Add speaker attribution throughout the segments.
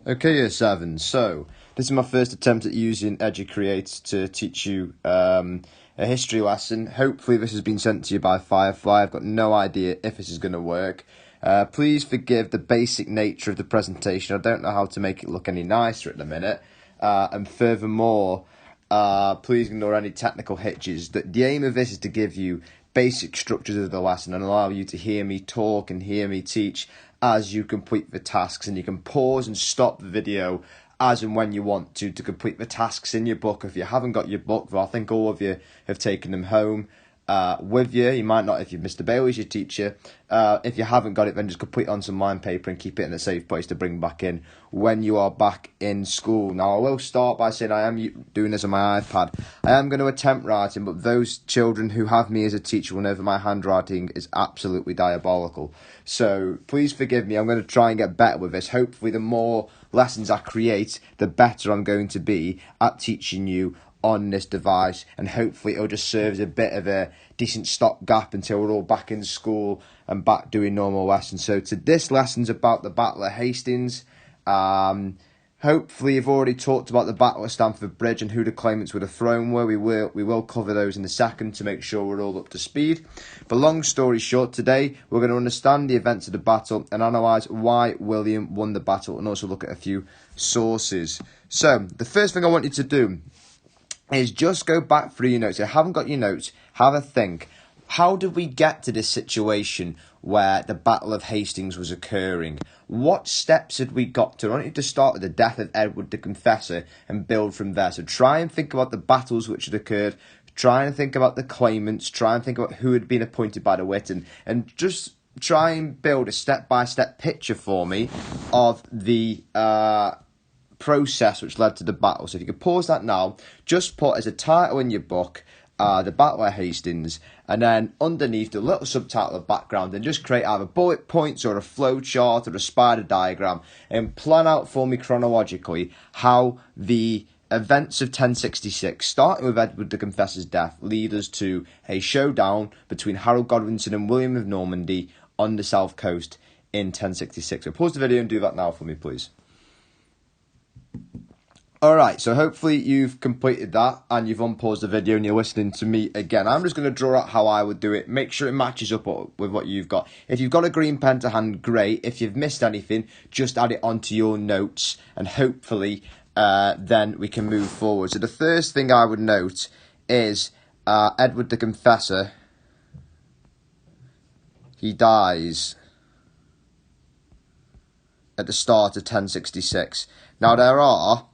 Speaker 1: Okay, year 7. So, this is my first attempt at using EduCreate to teach you a history lesson. Hopefully this has been sent to you by Firefly. I've got no idea if this is going to work. Please forgive the basic nature of the presentation. I don't know how to make it look any nicer at the minute. And furthermore, please ignore any technical hitches. The aim of this is to give you basic structures of the lesson and allow you to hear me talk and hear me teach as you complete the tasks, and you can pause and stop the video as and when you want to complete the tasks in your book. If you haven't got your book, well, I think all of you have taken them home with you. You might not if you've Mr. Bailey's your teacher. If you haven't got it, then just complete it on some line paper and keep it in a safe place to bring back in when you are back in school. Now, I will start by saying I am doing this on my iPad. I am going to attempt writing, but those children who have me as a teacher will know that my handwriting is absolutely diabolical. So please forgive me. I'm going to try and get better with this. Hopefully, the more lessons I create, the better I'm going to be at teaching you on this device, and hopefully it'll just serve as a bit of a decent stopgap until we're all back in school and back doing normal lessons. So this lesson's about the Battle of Hastings. Hopefully you've already talked about the Battle of Stamford Bridge and who the claimants were the throne were. We will cover those in a second to make sure we're all up to speed. But long story short, today we're going to understand the events of the battle and analyse why William won the battle, and also look at a few sources. So the first thing I want you to do is just go back through your notes. If you haven't got your notes, have a think. How did we get to this situation where the Battle of Hastings was occurring? What steps had we got to? I want you to start with the death of Edward the Confessor and build from there. So try and think about the battles which had occurred. Try and think about the claimants. Try and think about who had been appointed by the wit. And just try and build a step-by-step picture for me of the process which led to the battle. So if you could pause that now, just put as a title in your book, the Battle of Hastings, and then underneath the little subtitle of background, and just create either bullet points or a flow chart or a spider diagram, and plan out for me chronologically how the events of 1066, starting with Edward the Confessor's death, lead us to a showdown between Harold Godwinson and William of Normandy on the south coast in 1066. So pause the video and do that now for me, please. Alright, so hopefully you've completed that and you've unpaused the video and you're listening to me again. I'm just going to draw out how I would do it. Make sure it matches up with what you've got. If you've got a green pen to hand, great. If you've missed anything, just add it onto your notes, and hopefully then we can move forward. So the first thing I would note is Edward the Confessor. He dies at the start of 1066. Now, there are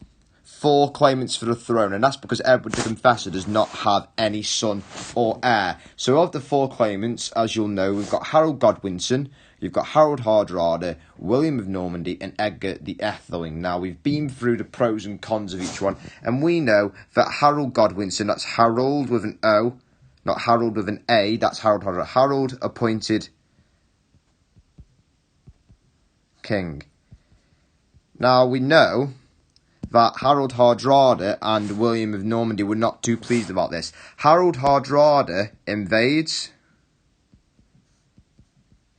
Speaker 1: 4 claimants for the throne, and that's because Edward the Confessor does not have any son or heir. So of the 4 claimants, as you'll know, we've got Harold Godwinson, you've got Harold Hardrada, William of Normandy, and Edgar the Atheling. Now, we've been through the pros and cons of each one, and we know that Harold Godwinson, that's Harold with an O, not Harold with an A, that's Harold Hardrada. Harold appointed king. Now, we know that Harold Hardrada and William of Normandy were not too pleased about this. Harold Hardrada invades.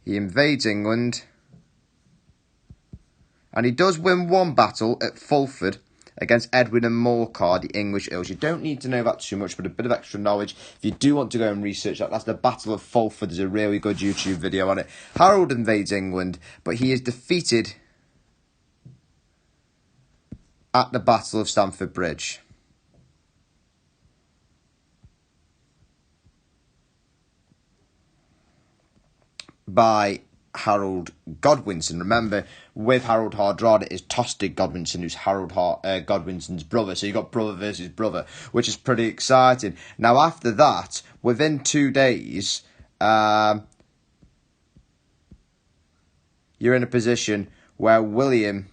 Speaker 1: He invades England. And he does win one battle at Fulford against Edwin and Morcar, the English Earls. You don't need to know that too much, but a bit of extra knowledge. If you do want to go and research that, that's the Battle of Fulford. There's a really good YouTube video on it. Harold invades England, but he is defeated at the Battle of Stamford Bridge. By Harold Godwinson. Remember, with Harold Hardrada is Tostig Godwinson, who's Harold Godwinson's brother. So you've got brother versus brother, which is pretty exciting. Now, after that, within 2 days, you're in a position where William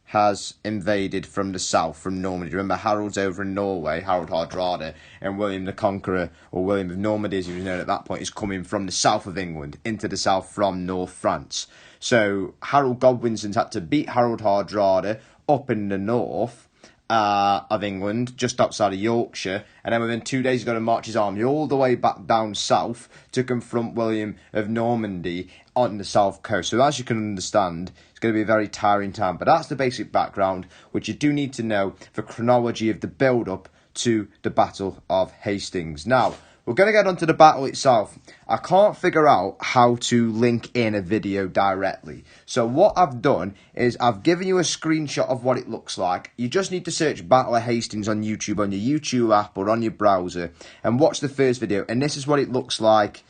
Speaker 1: has invaded from the south, from Normandy. Remember, Harold's over in Norway, Harold Hardrada, and William the Conqueror, or William of Normandy as he was known at that point, is coming from the south of England into the south from North France. So Harold Godwinson's had to beat Harold Hardrada up in the north, of England, just outside of Yorkshire, and then within 2 days he's going to march his army all the way back down south to confront William of Normandy on the south coast. So as you can understand, it's going to be a very tiring time, but that's the basic background, which you do need to know for chronology of the build-up to the Battle of Hastings. Now, we're going to get onto the battle itself. I can't figure out how to link in a video directly. So what I've done is I've given you a screenshot of what it looks like. You just need to search Battle of Hastings on YouTube, on your YouTube app or on your browser, and watch the first video. And this is what it looks like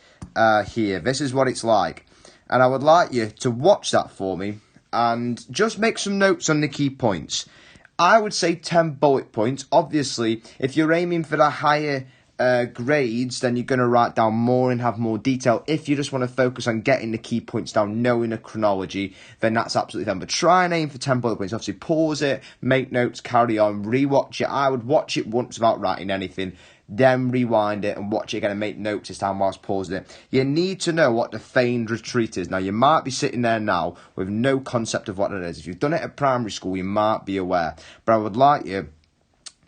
Speaker 1: here. This is what it's like. And I would like you to watch that for me and just make some notes on the key points. I would say 10 bullet points. Obviously, if you're aiming for the higher grades, then you're going to write down more and have more detail. If you just want to focus on getting the key points down, knowing a chronology, then that's absolutely fine. But try and aim for 10 bullet points. Obviously, pause it, make notes, carry on, rewatch it. I would watch it once without writing anything, then rewind it and watch it again and make notes this time whilst pausing it. You need to know what the feigned retreat is. Now, you might be sitting there now with no concept of what it is. If you've done it at primary school, you might be aware. But I would like you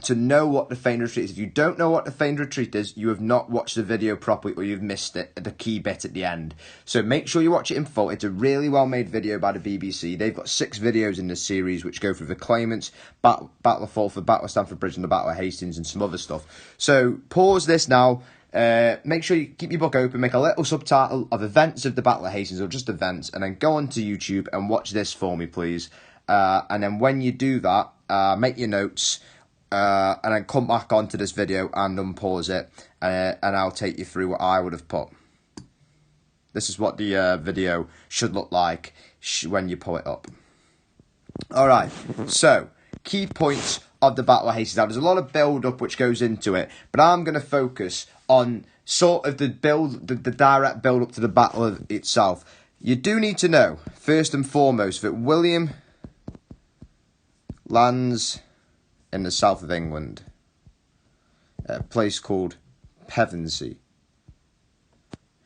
Speaker 1: to know what the feigned retreat is. If you don't know what the feigned retreat is, you have not watched the video properly or you've missed it, the key bit at the end. So make sure you watch it in full. It's a really well-made video by the BBC. They've got 6 videos in this series which go through the claimants, Battle of Fulford, Battle of Stamford Bridge and the Battle of Hastings and some other stuff. So pause this now. Make sure you keep your book open, make a little subtitle of events of the Battle of Hastings or just events, and then go onto YouTube and watch this for me, please. And then when you do that, make your notes, and then come back onto this video and unpause it, and I'll take you through what I would have put. This is what the video should look like when you pull it up. Alright, so key points of the Battle of Hastings. Now, there's a lot of build-up which goes into it, but I'm going to focus on sort of the direct build-up to the battle itself. You do need to know, first and foremost, that William lands in the south of England, at a place called Pevensey.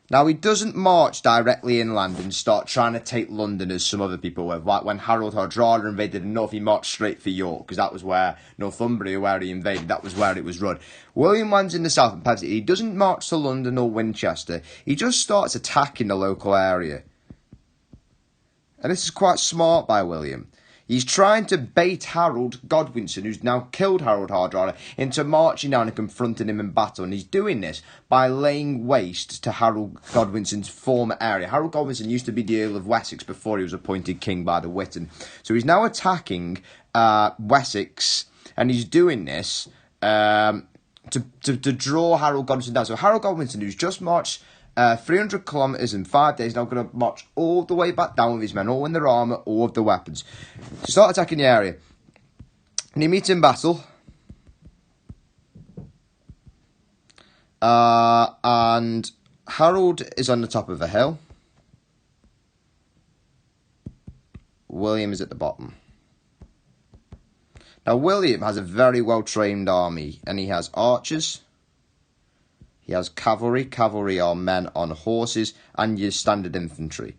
Speaker 1: Now, he doesn't march directly inland and start trying to take London as some other people were. Like when Harold Hardrada invaded the north, he marched straight for York, because that was where Northumbria, where he invaded, that was where it was run. William lands in the south in Pevensey. He doesn't march to London or Winchester. He just starts attacking the local area. And this is quite smart by William. He's trying to bait Harold Godwinson, who's now killed Harold Hardrada, into marching down and confronting him in battle. And he's doing this by laying waste to Harold Godwinson's former area. Harold Godwinson used to be the Earl of Wessex before he was appointed king by the Witan. So he's now attacking Wessex, and he's doing this to draw Harold Godwinson down. So Harold Godwinson, who's just marched 300 kilometres in 5 days, now going to march all the way back down with his men, all in their armour, all with the weapons, to start attacking the area. And he meets in battle. And Harold is on the top of a hill. William is at the bottom. Now, William has a very well-trained army, and he has archers. He has cavalry. Cavalry are men on horses and your standard infantry.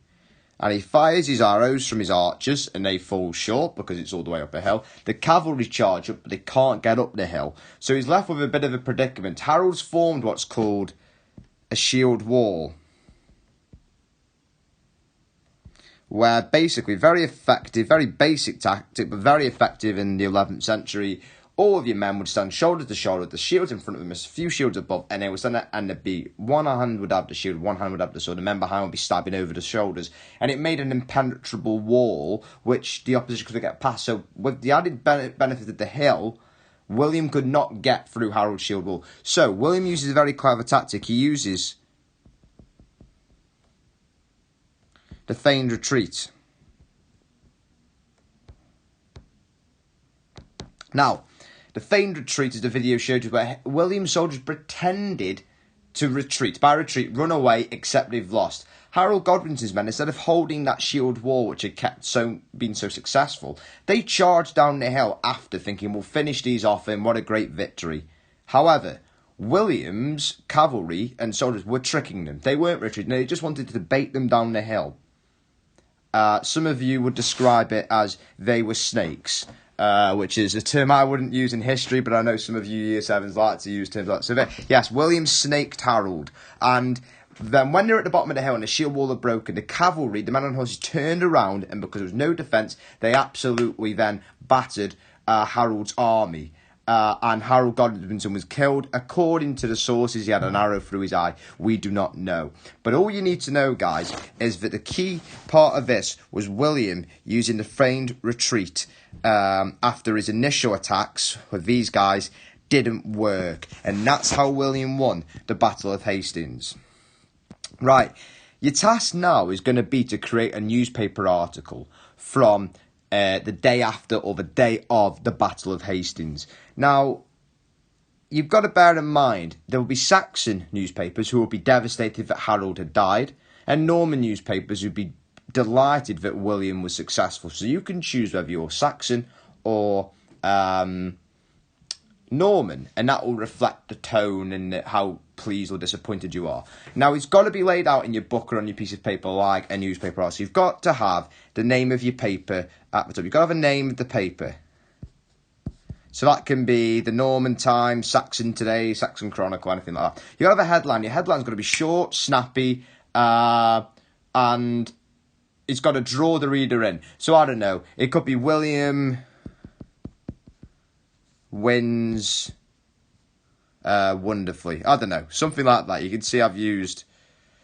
Speaker 1: And he fires his arrows from his archers and they fall short because it's all the way up a hill. The cavalry charge up, but they can't get up the hill. So he's left with a bit of a predicament. Harold's formed what's called a shield wall, where basically, very effective, very basic tactic, but very effective in the 11th century. All of your men would stand shoulder to shoulder, the shields in front of them, a few shields above, and they would stand there, and there'd be one hand would have the shield, one hand would have the sword, the men behind would be stabbing over the shoulders, and it made an impenetrable wall, which the opposition could get past. So with the added benefit of the hill, William could not get through Harold's shield wall. So William uses a very clever tactic. He uses the feigned retreat. Now, the feigned retreat, as the video showed you, where William's soldiers pretended to retreat. By retreat, run away, except they've lost. Harold Godwinson's men, instead of holding that shield wall, which had been so successful, they charged down the hill after, thinking, we'll finish these off, and what a great victory. However, William's cavalry and soldiers were tricking them. They weren't retreating, they just wanted to bait them down the hill. Some of you would describe it as they were snakes. which is a term I wouldn't use in history, but I know some of you Year 7s like to use terms like that. So, yes, William snaked Harold, and then when they're at the bottom of the hill and the shield wall had broken, the cavalry, the men on horses, turned around, and because there was no defence, they absolutely then battered Harold's army. And Harold Godwinson was killed. According to the sources, he had an arrow through his eye. We do not know. But all you need to know, guys, is that the key part of this was William using the feigned retreat after his initial attacks with these guys didn't work. And that's how William won the Battle of Hastings. Right, your task now is going to be to create a newspaper article from the day after or the day of the Battle of Hastings. Now, you've got to bear in mind there will be Saxon newspapers who will be devastated that Harold had died, and Norman newspapers who would be delighted that William was successful. So you can choose whether you're Saxon or Norman, and that will reflect the tone and how pleased or disappointed you are. Now, it's got to be laid out in your book or on your piece of paper like a newspaper. So you've got to have the name of your paper at the top. You've got to have a name of the paper. So that can be the Norman Times, Saxon Today, Saxon Chronicle, anything like that. You've got to have a headline. Your headline's got to be short, snappy, and it's got to draw the reader in. So I don't know. It could be William wins wonderfully. I don't know. Something like that. You can see I've used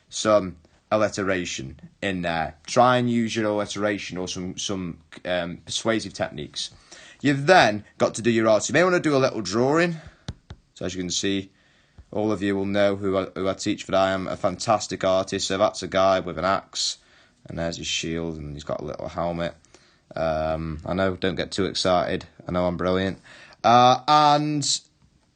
Speaker 1: some alliteration in there. Try and use your alliteration or some persuasive techniques. You've then got to do your art. So you may want to do a little drawing. So as you can see, all of you will know who I teach, that I am a fantastic artist. So that's a guy with an axe, and there's his shield, and he's got a little helmet. I know, don't get too excited. I know I'm brilliant. And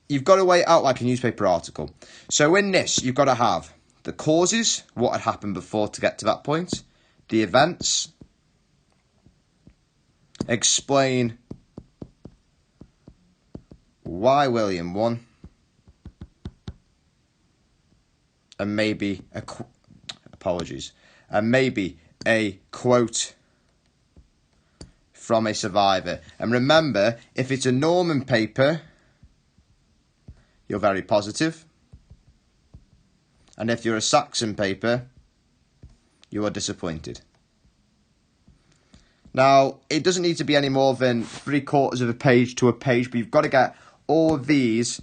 Speaker 1: you've got to weigh it out like a newspaper article. So in this, you've got to have the causes, what had happened before to get to that point, the events, explain why William won, and maybe a quote from a survivor. And remember, if it's a Norman paper, you're very positive. And if you're a Saxon paper, you are disappointed. Now, it doesn't need to be any more than 3/4 of a page to a page, but you've got to get all of these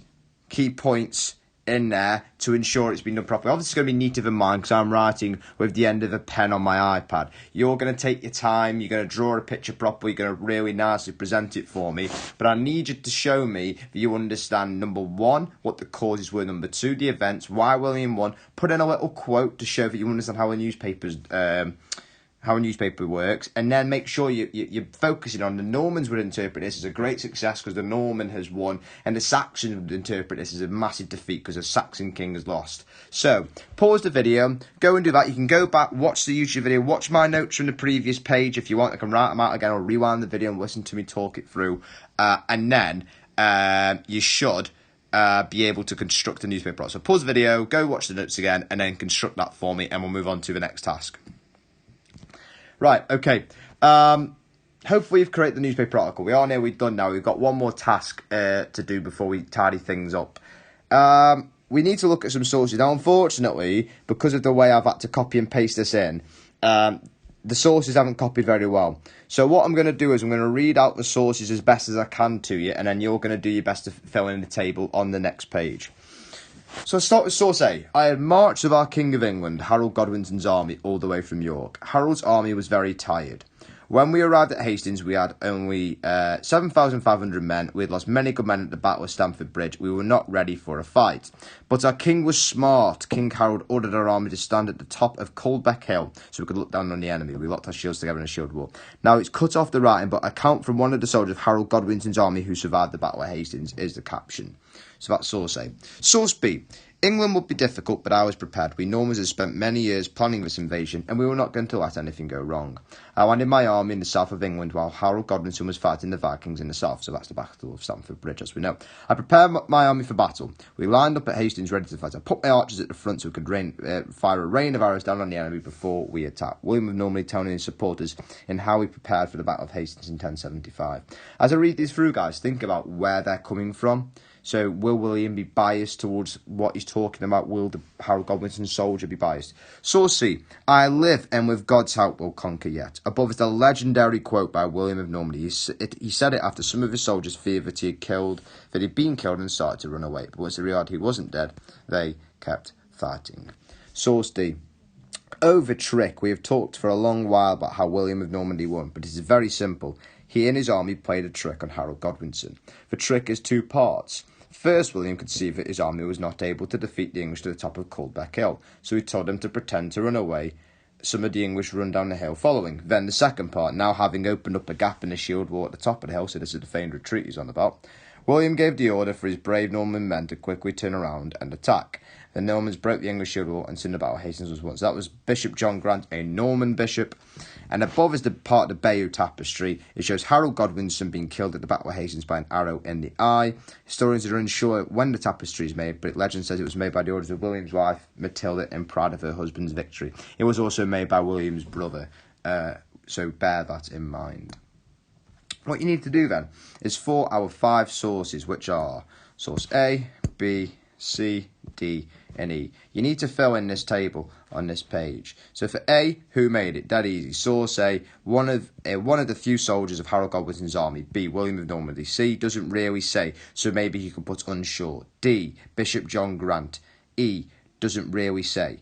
Speaker 1: key points in there to ensure it's been done properly. Obviously, it's going to be neater than mine because I'm writing with the end of a pen on my iPad. You're going to take your time. You're going to draw a picture properly. You're going to really nicely present it for me. But I need you to show me that you understand, number one, what the causes were. Number two, the events, why William won. Put in a little quote to show that you understand how a newspaper works, and then make sure you're focusing on the Normans would interpret this as a great success because the Norman has won, and the Saxons would interpret this as a massive defeat because the Saxon king has lost. So, pause the video, go and do that. You can go back, watch the YouTube video, watch my notes from the previous page if you want. I can write them out again or rewind the video and listen to me talk it through, and then you should be able to construct a newspaper. So pause the video, go watch the notes again, and then construct that for me, and we'll move on to the next task. Right, okay. Hopefully you've created the newspaper article. We are nearly done now. We've got one more task to do before we tidy things up. We need to look at some sources. Now, unfortunately, because of the way I've had to copy and paste this in, the sources haven't copied very well. So what I'm going to do is I'm going to read out the sources as best as I can to you, and then you're going to do your best to fill in the table on the next page. So let's start with source A. I had marched of our King of England, Harold Godwinson's army, all the way from York. Harold's army was very tired. When we arrived at Hastings, we had only 7,500 men. We had lost many good men at the Battle of Stamford Bridge. We were not ready for a fight. But our king was smart. King Harold ordered our army to stand at the top of Coldbeck Hill so we could look down on the enemy. We locked our shields together in a shield wall. Now, it's cut off the writing, but a count from one of the soldiers of Harold Godwinson's army who survived the Battle of Hastings is the caption. So that's source A. Source B. England would be difficult, but I was prepared. We Normans had spent many years planning this invasion, and we were not going to let anything go wrong. I landed my army in the south of England while Harold Godwinson was fighting the Vikings in the south, so that's the Battle of Stamford Bridge, as we know. I prepared my army for battle. We lined up at Hastings ready to fight. I put my archers at the front so we could fire a rain of arrows down on the enemy before we attacked. William of Normandy telling his supporters in how he prepared for the Battle of Hastings in 1075. As I read these through, guys, think about where they're coming from. So will William be biased towards what he's talking about? Will the Harold Godwinson soldier be biased? Source C. I live and with God's help will conquer yet. Above is the legendary quote by William of Normandy. He said it after some of his soldiers feared that he'd been killed and started to run away. But once they realised he wasn't dead, they kept fighting. Source D. Over trick. We have talked for a long while about how William of Normandy won, but it is very simple. He and his army played a trick on Harold Godwinson. The trick is two parts. First, William could see that his army was not able to defeat the English to the top of Culdbeck Hill, so he told them to pretend to run away. Some of the English run down the hill following. Then the second part, now having opened up a gap in the shield wall at the top of the hill, so this is the feigned retreat he's on about, William gave the order for his brave Norman men to quickly turn around and attack. The Normans broke the English shield wall and soon the Battle of Hastings was won. So that was Bishop John Grant, a Norman bishop. And above is the part of the Bayeux tapestry. It shows Harold Godwinson being killed at the Battle of Hastings by an arrow in the eye. Historians are unsure when the tapestry is made, but legend says it was made by the orders of William's wife, Matilda, in pride of her husband's victory. It was also made by William's brother, so bear that in mind. What you need to do then is for our 5 sources, which are source A, B, C, D, and E. You need to fill in this table on this page. So for A, who made it? Dead easy. Source A, one of the few soldiers of Harold Godwinson's army. B, William of Normandy. C, doesn't really say, so maybe you can put unsure. D, Bishop John Grant. E, doesn't really say.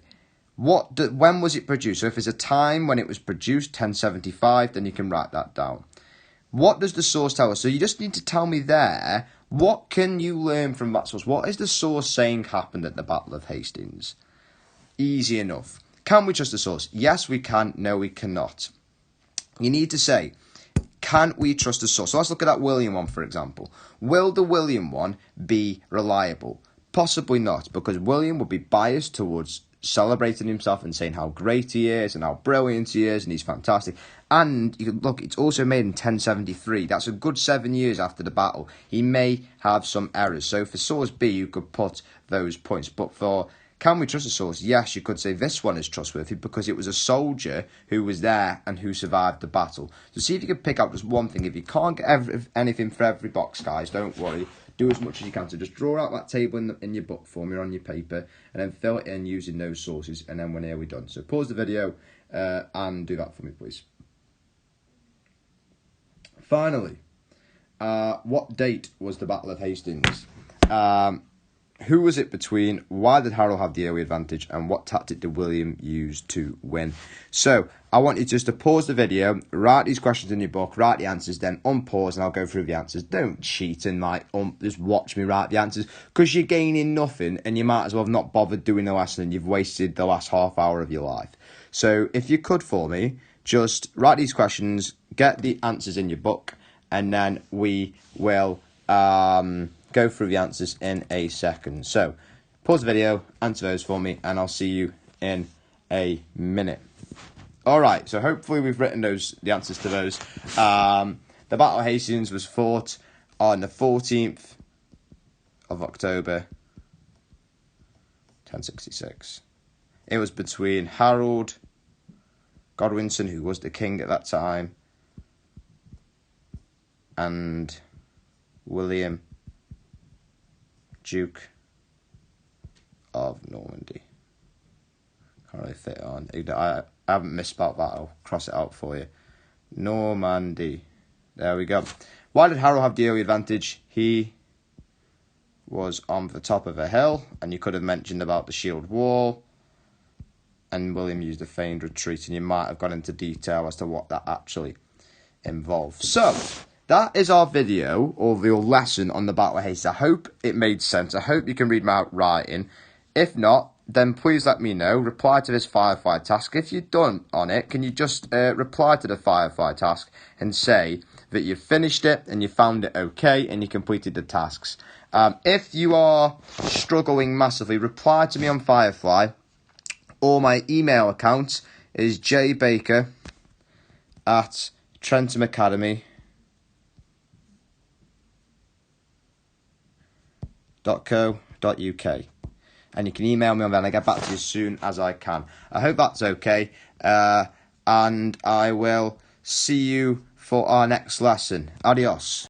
Speaker 1: When was it produced? So if there's a time when it was produced, 1075, then you can write that down. What does the source tell us? So you just need to tell me there, what can you learn from that source? What is the source saying happened at the Battle of Hastings? Easy enough. Can we trust the source? Yes, we can. No, we cannot. You need to say, can we trust the source? So let's look at that William one, for example. Will the William one be reliable? Possibly not, because William would be biased towards celebrating himself and saying how great he is and how brilliant he is and he's fantastic. And you can look, it's also made in 1073. That's a good 7 years after the battle. He may have some errors. So for source B, you could put those points. But for can we trust the source? Yes, you could say this one is trustworthy because it was a soldier who was there and who survived the battle. So see if you can pick out just one thing. If you can't get anything for every box, guys, don't worry. Do as much as you can. So just draw out that table in your book for me or on your paper and then fill it in using those sources. And then when we're done. So pause the video and do that for me, please. Finally, what date was the Battle of Hastings? Who was it between? Why did Harold have the early advantage? And what tactic did William use to win? So I want you just to pause the video, write these questions in your book, write the answers, then unpause and I'll go through the answers. Don't cheat and just watch me write the answers because you're gaining nothing and you might as well have not bothered doing the lesson and you've wasted the last half hour of your life. So if you could for me, just write these questions, get the answers in your book, and then we will go through the answers in a second. So pause the video, answer those for me, and I'll see you in a minute. All right, so hopefully we've written the answers to those. The Battle of Hastings was fought on the 14th of October, 1066. It was between Harold Godwinson, who was the king at that time, and William, Duke of Normandy. Can't really fit it on. I haven't misspelled that. I'll cross it out for you. Normandy. There we go. Why did Harold have the early advantage? He was on the top of a hill, and you could have mentioned about the shield wall. And William used a feigned retreat, and you might have gone into detail as to what that actually involved. So that is our video, or your lesson on the Battle of Hastings. I hope it made sense. I hope you can read my writing. If not, then please let me know. Reply to this Firefly task. If you're done on it, can you just reply to the Firefly task and say that you finished it and you found it okay and you completed the tasks. If you are struggling massively, reply to me on Firefly, or my email account is jbaker@trenthamacademy.co.uk. And you can email me on there and I get back to you as soon as I can. I hope that's okay. And I will see you for our next lesson. Adios.